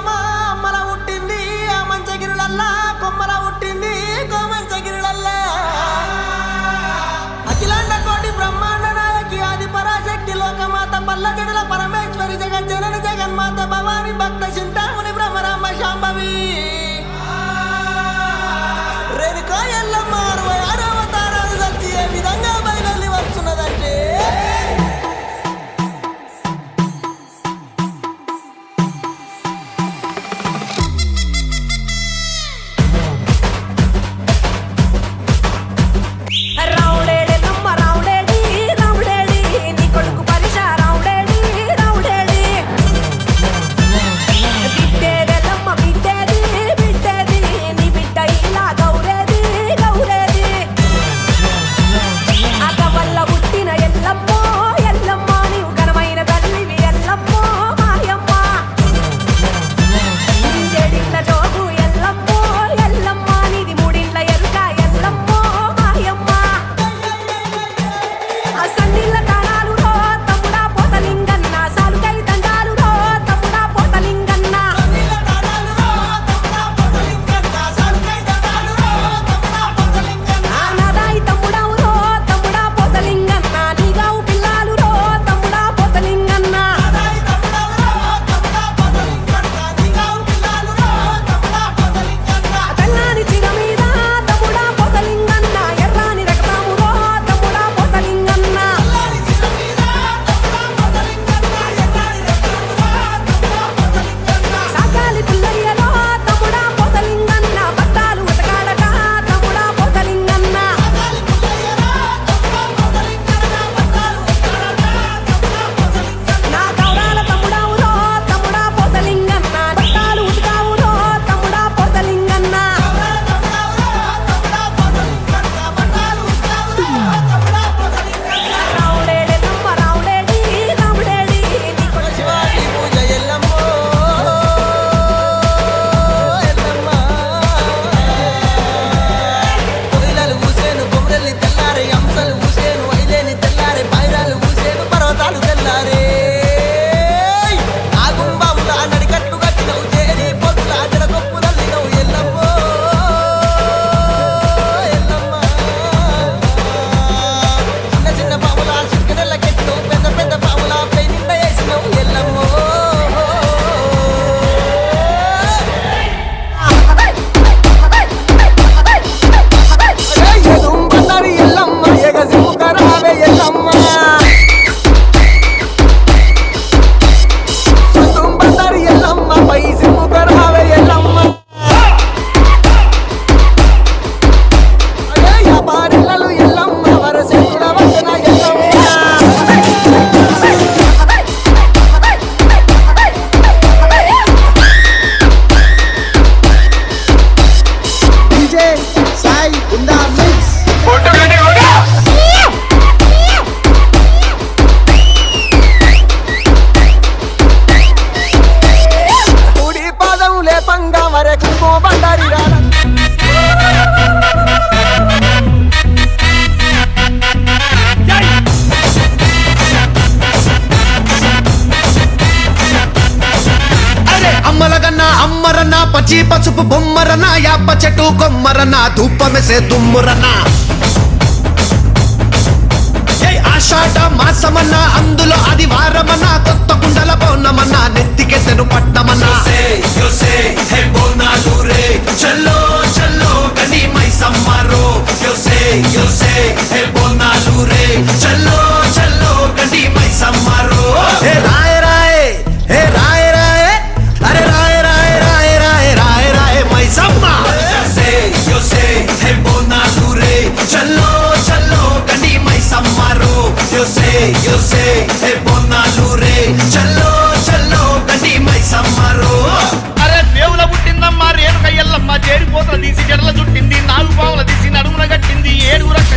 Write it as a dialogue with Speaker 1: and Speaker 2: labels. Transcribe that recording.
Speaker 1: ఎల్లమ్మ అమ్మల పుట్టింది ఆ మంచగిరులల్లా కొమ్మల పుట్టింది కోమంచగిరులల్లా అఖిలాండ కోటి బ్రహ్మాండ నాయకి ఆది పరాశక్తి లోకమాత పల్లజడుల పరమేశ్వరి జగజ్జనని జగన్మాత భవాని భక్త చింతామణి బ్రహ్మరామ శాంభవి రేణుకా ఎల్లమ్మ 66 అవతారాలు వచ్చి ఏ విధంగా బయలుదేరి వస్తున్నదంటే
Speaker 2: పచ్చి పసుపు బొమ్మరన యాప చెట్టు కొమ్మరన ధూపమెసే దుమ్మురన ఆషాఢ మాసమన్న అందులో ఆదివారమన్న కొత్త కుండల పౌర్ణమన్న నెత్తికెసెను పట్టమన్న చల్లో చల్లో గని మైసమ్మరో బోనాలు రే చల్లో చల్లో గని మైసమ్మరో హే రాయ రాయ హే రాయ రాయ అరే రాయ రాయ రాయ రాయ రాయ రాయ మైసమ్మ హే బోనాలు రే చల్లో చల్లో గని మైసమ్మరో హే బోనాలు రే చల్లో చల్లో గని మైసమ్మరో
Speaker 3: అరే దేవుల పుట్టిందమ్మా రేణుక ఎల్లమ్మ చేరిపోతల తీసి జడల చుట్టింది 4 పావుల తీసి నడుమున కట్టింది 7 రక్క